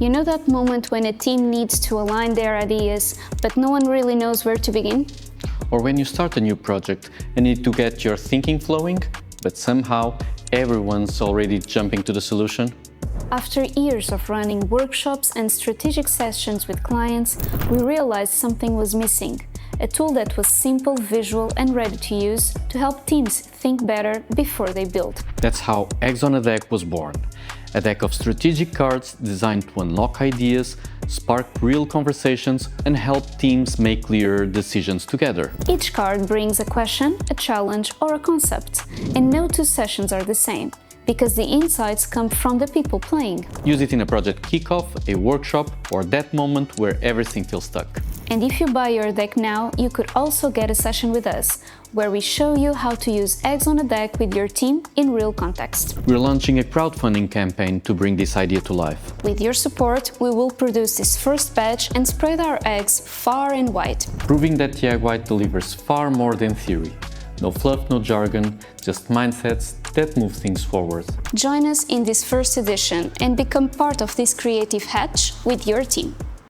You know that moment when a team needs to align their ideas, but no one really knows where to begin? Or when you start a new project and need to get your thinking flowing, but somehow everyone's already jumping to the solution? After years of running workshops and strategic sessions with clients, we realized something was missing. A tool that was simple, visual, and ready to use to help teams think better before they build. That's how Eggs on a Deck was born. A deck of strategic cards designed to unlock ideas, spark real conversations, and help teams make clearer decisions together. Each card brings a question, a challenge, or a concept, and no two sessions are the same, because the insights come from the people playing. Use it in a project kickoff, a workshop, or that moment where everything feels stuck. And if you buy your deck now, you could also get a session with us, where we show you how to use Eggs on a Deck with your team in real context. We're launching a crowdfunding campaign to bring this idea to life. With your support, we will produce this first batch and spread our eggs far and wide. Proving that the EggWhite delivers far more than theory. No fluff, no jargon, just mindsets that move things forward. Join us in this first edition and become part of this creative hatch with your team.